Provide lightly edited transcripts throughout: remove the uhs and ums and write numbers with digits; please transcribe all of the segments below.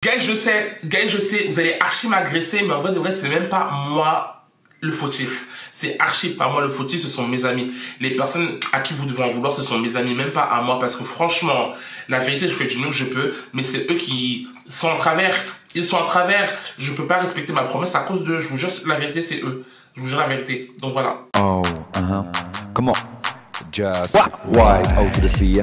Guys, je sais, vous allez archi m'agresser, mais en vrai de vrai, c'est même pas moi le fautif. C'est archi pas moi le fautif, ce sont mes amis. Les personnes à qui vous devez en vouloir, ce sont mes amis, même pas à moi, parce que franchement, la vérité, je fais du mieux que je peux, mais c'est eux qui sont en travers. Ils sont en travers. Je peux pas respecter ma promesse à cause d'eux. Je vous jure, la vérité, c'est eux. Je vous jure la vérité. Donc voilà. Oh, come on. Just Y-O to the C,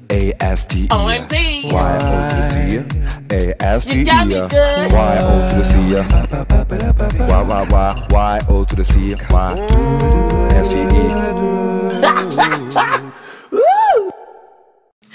A-S-T-E. OMG. Y-O to the C, A-S-T-E. You got me good. Y-O to the C, Y-O to the C, Y-S-T-E.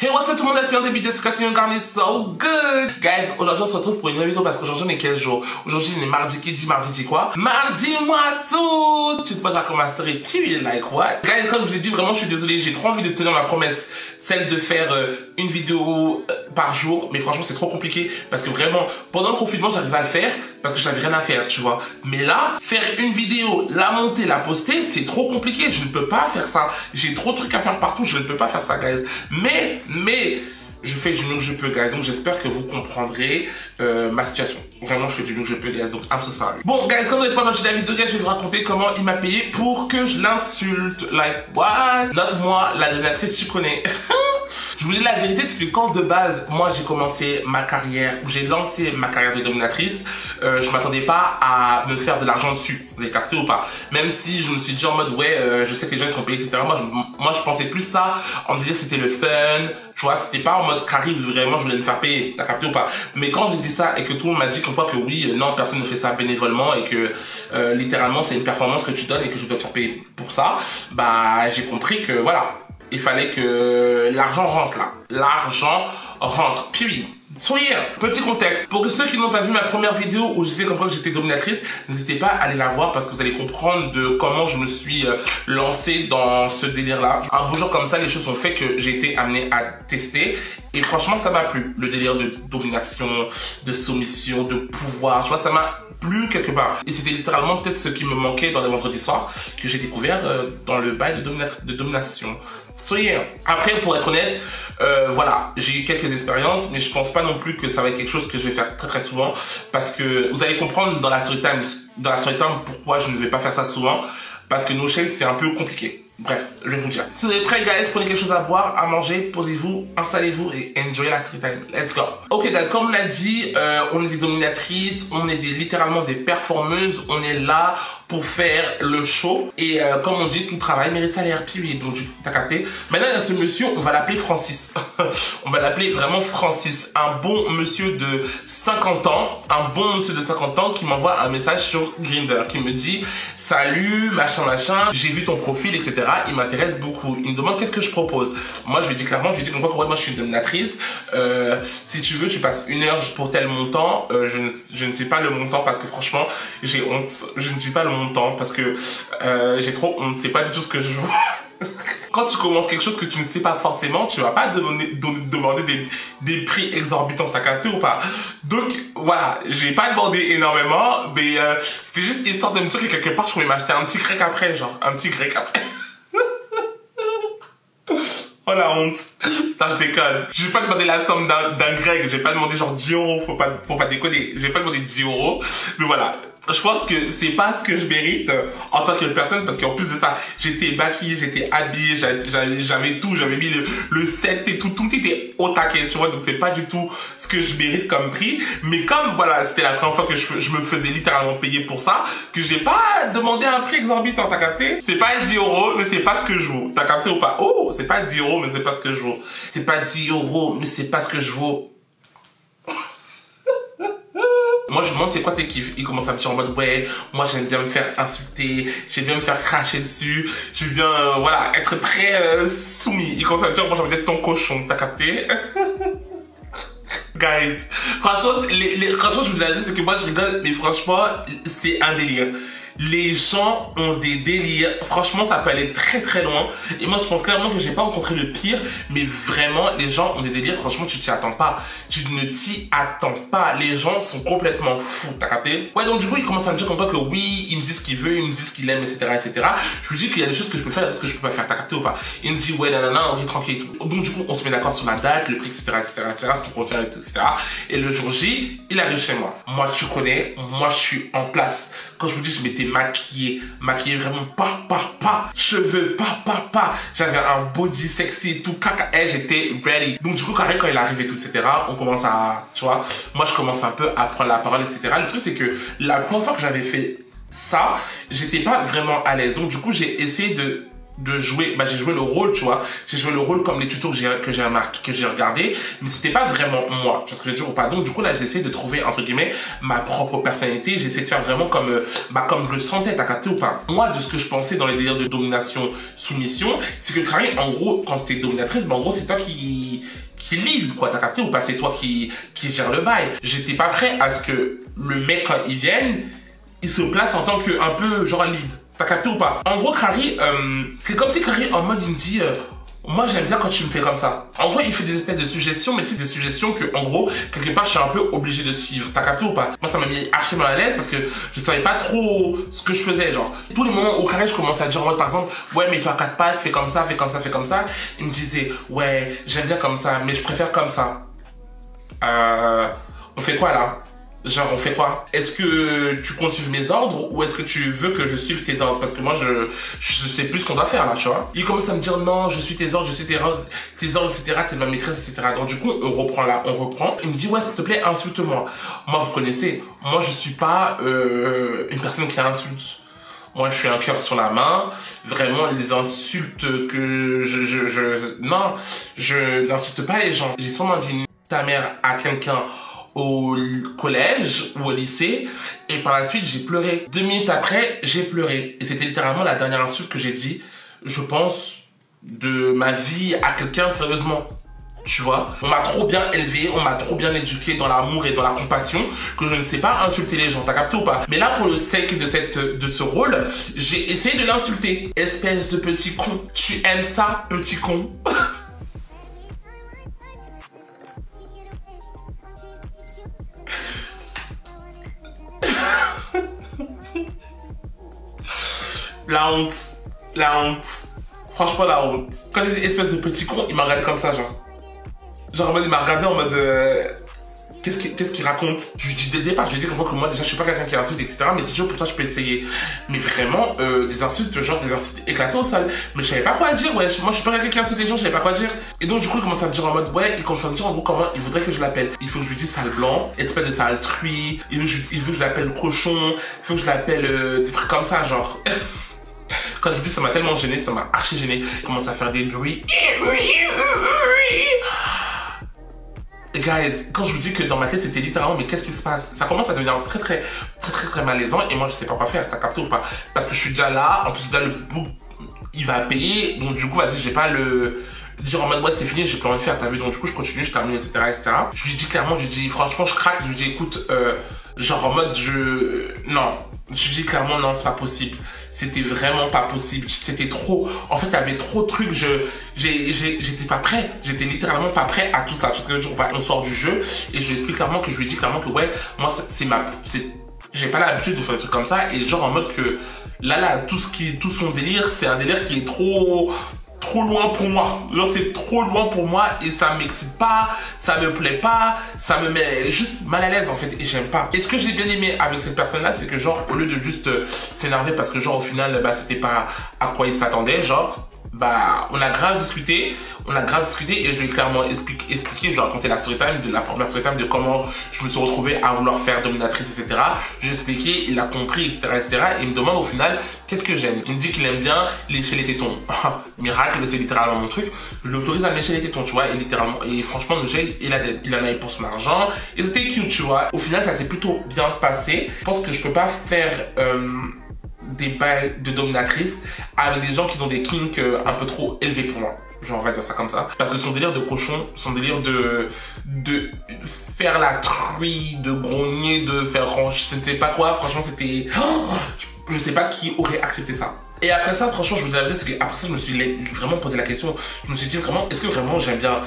Hey, what's up tout le monde, c'est bien début Jessica, c'est Garni, so good. Guys, aujourd'hui on se retrouve pour une nouvelle vidéo parce qu'aujourd'hui on est quel jour? Aujourd'hui on est mardi, qui dit mardi dit quoi? Mardi moi tout. Tu te poses à commencer, puis like what? Guys, comme je vous ai dit, vraiment je suis désolé, j'ai trop envie de tenir ma promesse, celle de faire une vidéo par jour, mais franchement c'est trop compliqué parce que vraiment pendant le confinement j'arrivais à le faire parce que j'avais rien à faire, tu vois. Mais là, faire une vidéo, la monter, la poster, c'est trop compliqué, je ne peux pas faire ça. J'ai trop de trucs à faire partout, je ne peux pas faire ça, guys. Mais je fais du mieux que je peux, guys, donc j'espère que vous comprendrez ma situation. Vraiment, je fais du mieux que je peux, guys, donc I'm so sorry. Bon, guys, comme vous n'êtes pas dans la vidéo, guys, je vais vous raconter comment il m'a payé pour que je l'insulte. Like, what? Note-moi, la dominatrice, tu connais. Je vous dis la vérité, c'est que quand de base, moi j'ai commencé ma carrière, j'ai lancé ma carrière de dominatrice, je m'attendais pas à me faire de l'argent dessus. Vous avez capté ou pas? Même si je me suis dit en mode ouais, je sais que les gens ils sont payés, etc. Moi je pensais plus ça, en me disant c'était le fun, tu vois, c'était pas en mode carré vraiment je voulais me faire payer. T'as capté ou pas? Mais quand j'ai dit ça et que tout le monde m'a dit comme quoi que oui, non, personne ne fait ça bénévolement et que littéralement c'est une performance que tu donnes et que je dois te faire payer pour ça, bah j'ai compris que voilà. Il fallait que l'argent rentre là. L'argent rentre. Puis, soyez petit contexte. Pour ceux qui n'ont pas vu ma première vidéo où je disais comme quoi j'étais dominatrice, n'hésitez pas à aller la voir parce que vous allez comprendre de comment je me suis lancé dans ce délire-là. Un beau jour comme ça, les choses ont fait que j'ai été amené à tester. Et franchement, ça m'a plu. Le délire de domination, de soumission, de pouvoir. Tu vois, ça m'a plu quelque part. Et c'était littéralement peut-être ce qui me manquait dans les vendredis soirs que j'ai découvert dans le bail de domination. Soyez. Après, pour être honnête, voilà, j'ai eu quelques expériences, mais je pense pas non plus que ça va être quelque chose que je vais faire très très souvent, parce que vous allez comprendre dans la story time pourquoi je ne vais pas faire ça souvent, parce que nos chaînes c'est un peu compliqué. Bref, je vais vous dire. Si vous êtes prêts, guys, prenez quelque chose à boire, à manger, posez-vous, installez-vous et enjoy la story time. Let's go. Ok, guys, comme on l'a dit, on est des dominatrices, on est littéralement des performeuses, on est là pour faire le show. Et comme on dit, tout travail mérite salaire. Puis oui, donc t'as capté. Maintenant, il y a ce monsieur, on va l'appeler Francis. On va l'appeler vraiment Francis. Un bon monsieur de 50 ans, qui m'envoie un message sur Grindr, qui me dit « Salut, machin, j'ai vu ton profil, etc. » Il m'intéresse beaucoup. Il me demande qu'est-ce que je propose. Moi, je lui dis clairement, comme quoi, moi, je suis une dominatrice. Si tu veux, tu passes 1 heure pour tel montant. Je ne sais pas le montant parce que franchement, j'ai honte. Je ne dis pas le montant parce que j'ai trop honte. C'est pas du tout ce que je veux. Quand tu commences quelque chose que tu ne sais pas forcément, tu vas pas demander des prix exorbitants, t'as capté ou pas? Donc voilà, j'ai pas demandé énormément, mais c'était juste histoire de me dire que quelque part je pouvais m'acheter un petit grec après, genre un petit grec après. Oh la honte. Putain, je déconne. Je vais pas demander la somme d'un grec, j'ai pas demandé genre 10 euros, faut pas déconner. J'ai pas demandé 10 euros, mais voilà. Je pense que c'est pas ce que je mérite en tant que personne parce qu'en plus de ça, j'étais maquillée, j'étais habillée, j'avais tout, j'avais mis le set et tout était au taquet, tu vois, donc c'est pas du tout ce que je mérite comme prix. Mais comme voilà, c'était la première fois que je me faisais littéralement payer pour ça, que j'ai pas demandé un prix exorbitant, t'as capté? C'est pas 10 euros, mais c'est pas ce que je vaux, t'as capté ou pas? Oh, c'est pas 10 euros, mais c'est pas ce que je vaux. C'est pas 10 euros, mais c'est pas ce que je vaux. Moi, je lui demande c'est quoi tes kiffs. Il commence à me dire en mode ouais, moi j'aime bien me faire insulter, j'aime bien me faire cracher dessus, j'aime bien voilà, être très soumis. Il commence à me dire moi j'ai envie d'être ton cochon, t'as capté? Guys, franchement, franchement je vous dis la vérité, c'est que moi je rigole, mais franchement c'est un délire. Les gens ont des délires. Franchement, ça peut aller très très loin. Et moi, je pense clairement que j'ai pas rencontré le pire. Mais vraiment, les gens ont des délires. Franchement, tu t'y attends pas. Tu ne t'y attends pas. Les gens sont complètement fous. T'as capté? Ouais, donc du coup, il commence à me dire comme quoi que oui, il me dit ce qu'il veut, il me dit ce qu'il aime, etc., etc. Je lui dis qu'il y a des choses que je peux faire et d'autres que je peux pas faire. T'as capté ou pas? Il me dit ouais, nanana, ok, tranquille et tout. Donc du coup, on se met d'accord sur la date, le prix, etc., etc., etc., ce qu'on compte faire, etc. Et le jour J, il arrive chez moi. Moi, tu connais, moi, je suis en place. Quand je vous dis, je m'étais maquillée vraiment pas, cheveux pas. J'avais un body sexy et tout, caca, et j'étais ready. Donc du coup, quand il arrive et tout, etc., on commence à, tu vois, moi, je commence un peu à prendre la parole, etc. Le truc, c'est que la première fois que j'avais fait ça, j'étais pas vraiment à l'aise. Donc du coup, j'ai essayé de jouer, j'ai joué le rôle, tu vois, j'ai joué le rôle comme les tutos que j'ai remarqué, que j'ai regardé, mais c'était pas vraiment moi, tu vois ce que je veux dire ou pas. Donc du coup là, j'ai essayé de trouver entre guillemets ma propre personnalité, j'ai essayé de faire vraiment comme comme je le sentais, t'as capté ou pas. Moi, de ce que je pensais dans les délires de domination soumission, c'est que Carrie, en gros, quand t'es dominatrice, en gros c'est toi qui lead, quoi, t'as capté ou pas, c'est toi qui gère le bail. J'étais pas prêt à ce que le mec, quand il vienne, il se place en tant que un peu genre lead. T'as capté ou pas? En gros, Carrie, c'est comme si Carrie, en mode, il me dit, moi, j'aime bien quand tu me fais comme ça. En gros, il fait des espèces de suggestions, mais tu sais, des suggestions que, en gros, quelque part, je suis un peu obligé de suivre. T'as capté ou pas? Moi, ça m'a mis archi mal à l'aise parce que je savais pas trop ce que je faisais, genre. Tous les moments où Carrie, je commençais à dire, en mode, par exemple, ouais, mais toi, à 4 pattes, fais comme ça, fais comme ça, fais comme ça. Il me disait, ouais, j'aime bien comme ça, mais je préfère comme ça. On fait quoi, là? Genre, on fait quoi? Est-ce que tu comptes suivre mes ordres ou est-ce que tu veux que je suive tes ordres? Parce que moi, je sais plus ce qu'on doit faire là, tu vois. Il commence à me dire non, je suis tes ordres, je suis tes ordres, etc. T'es ma maîtresse, etc. Donc du coup, on reprend là, on reprend. Il me dit ouais, s'il te plaît, insulte-moi. Moi, vous connaissez, moi, je suis pas une personne qui insulte. Moi, je suis un cœur sur la main. Vraiment, les insultes que non, je n'insulte pas les gens. J'ai sûrement dit ta mère à quelqu'un au collège ou au lycée et par la suite j'ai pleuré. 2 minutes après j'ai pleuré et c'était littéralement la dernière insulte que j'ai dit, je pense, de ma vie à quelqu'un, sérieusement, tu vois. On m'a trop bien élevé, on m'a trop bien éduqué dans l'amour et dans la compassion que je ne sais pas insulter les gens, t'as capté ou pas? Mais là, pour le sake de ce rôle, j'ai essayé de l'insulter. Espèce de petit con, tu aimes ça, petit con? La honte, franchement la honte. Quand j'ai dit espèce de petit con, il m'a regardé comme ça, genre en mode, il m'a regardé en mode qu'est-ce qu'il raconte? Je lui dis dès le départ, je lui dis que moi déjà je suis pas quelqu'un qui insulte, etc. Mais si tu veux, pour toi je peux essayer. Mais vraiment, des insultes, genre des insultes éclatées au sol. Mais je savais pas quoi dire, ouais. Moi je suis pas quelqu'un qui insulte les gens, je savais pas quoi dire. Et donc du coup il commence à me dire en mode ouais, il commence à me dire en gros comment il voudrait que je l'appelle. Il faut que je lui dise sale blanc, espèce de sale truie, il veut que je l'appelle cochon, il faut que je l'appelle des trucs comme ça, genre. Quand je dis ça m'a tellement gêné, ça m'a archi gêné. Il commence à faire des bruits. Et guys, quand je vous dis que dans ma tête c'était littéralement mais qu'est-ce qui se passe? Ça commence à devenir très malaisant et moi je sais pas quoi faire, t'as capté ou pas? Parce que je suis déjà là, en plus déjà le book il va payer, donc du coup vas-y j'ai pas le dire en mode ouais c'est fini, j'ai plus envie de faire, t'as vu, donc du coup je continue, je termine, etc. Je lui dis clairement, je lui dis franchement je craque, je lui dis écoute, genre en mode non, je lui dis clairement non c'est pas possible. C'était vraiment pas possible, c'était trop, en fait il y avait trop de trucs, j'étais pas prêt, j'étais littéralement pas prêt à tout ça, parce que on sort du jeu et je lui explique clairement que je lui dis clairement que ouais, moi j'ai pas l'habitude de faire des trucs comme ça et genre en mode que là tout son délire, c'est un délire qui est trop loin pour moi, genre c'est trop loin pour moi et ça m'excite pas, ça me plaît pas, ça me met juste mal à l'aise en fait et j'aime pas. Et ce que j'ai bien aimé avec cette personne là, c'est que genre au lieu de juste s'énerver parce que genre au final c'était pas à quoi il s'attendait, genre on a grave discuté et je lui ai clairement expliqué, je lui ai raconté la storytime, la première storytime de comment je me suis retrouvé à vouloir faire dominatrice, etc. J'ai expliqué, il a compris, etc. Et il me demande au final, qu'est-ce que j'aime? Il me dit qu'il aime bien lécher les tétons. Miracle, c'est littéralement mon truc. Je l'autorise à lécher les tétons, tu vois, et littéralement, et franchement, il en a eu pour son argent. Et c'était cute, tu vois. Au final, ça s'est plutôt bien passé. Je pense que je peux pas faire des bails de dominatrice avec des gens qui ont des kinks un peu trop élevés pour moi. Genre on va dire ça comme ça. Parce que son délire de cochon, son délire de faire la truie, de grogner, de faire range, je ne sais pas quoi, franchement c'était... je sais pas qui aurait accepté ça. Et après ça, franchement, je vous dis la vérité, c'est qu'après ça, je me suis vraiment posé la question. Je me suis dit vraiment, est-ce que vraiment j'aime bien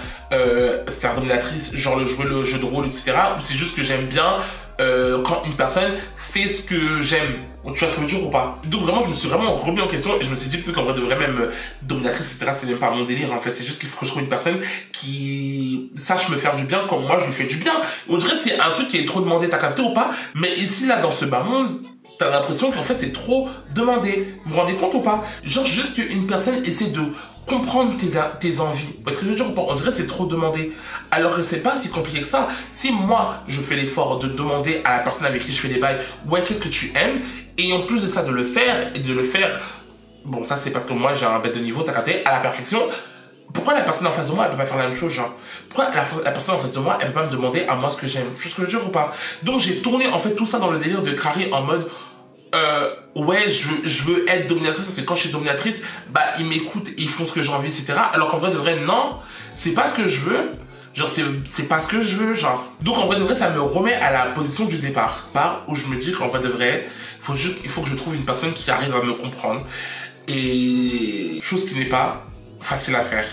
faire dominatrice, genre jouer le jeu de rôle, etc. Ou c'est juste que j'aime bien quand une personne fait ce que j'aime. Tu vois ce que je veux dire ou pas? Donc vraiment, je me suis vraiment remis en question et je me suis dit peut-être qu'en vrai de vrai, même dominatrice, etc. c'est même pas mon délire en fait. C'est juste qu'il faut que je trouve une personne qui sache me faire du bien comme moi je lui fais du bien. On dirait que c'est un truc qui est trop demandé, t'as capté ou pas? Mais ici, là, dans ce bas monde, t'as l'impression qu'en fait c'est trop demandé. Vous vous rendez compte ou pas? Genre juste qu'une personne essaie de comprendre tes envies. Parce que je veux dire, on dirait que c'est trop demandé. Alors que c'est pas si compliqué que ça. Si moi je fais l'effort de demander à la personne avec qui je fais des bails, ouais, qu'est-ce que tu aimes? Et en plus de ça, de le faire, et de le faire, bon, ça c'est parce que moi j'ai un bête de niveau, t'as capté, à la perfection. Pourquoi la personne en face de moi, elle peut pas faire la même chose, genre? Pourquoi la personne en face de moi, elle peut pas me demander à moi ce que j'aime? Je sais ce que je veux dire ou pas? Donc j'ai tourné en fait tout ça dans le délire de Carré en mode ouais, je veux être dominatrice parce que quand je suis dominatrice, bah ils m'écoutent, ils font ce que j'ai envie, etc. Alors qu'en vrai de vrai, non, c'est pas ce que je veux. Genre c'est pas ce que je veux, genre. Donc en vrai de vrai, ça me remet à la position du départ, où je me dis qu'en vrai de vrai, il faut que je trouve une personne qui arrive à me comprendre. Et chose qui n'est pas facile à faire.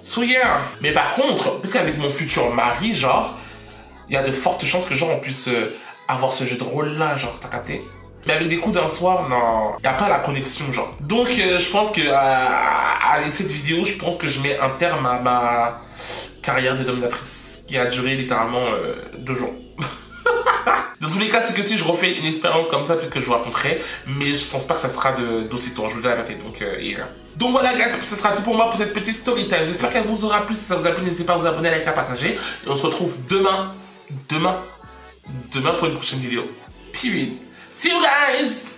So yeah. Mais par contre, peut-être qu'avec mon futur mari, genre, il y a de fortes chances que genre on puisse avoir ce jeu de rôle là, genre, t'as capté? Mais avec des coups d'un soir, non, y a pas la connexion, genre. Donc je pense que avec cette vidéo, je pense que je mets un terme à ma carrière de dominatrice, qui a duré littéralement 2 jours. Dans tous les cas, c'est que si je refais une expérience comme ça, peut-être que je vous raconterai, mais je pense pas que ça sera d'aussi tôt, je vous dis la vérité, donc yeah. Donc voilà guys, ce sera tout pour moi pour cette petite story time. J'espère qu'elle vous aura plu. Si ça vous a plu, n'hésitez pas à vous abonner, à liker, à partager. Et on se retrouve demain pour une prochaine vidéo. Period. See you guys!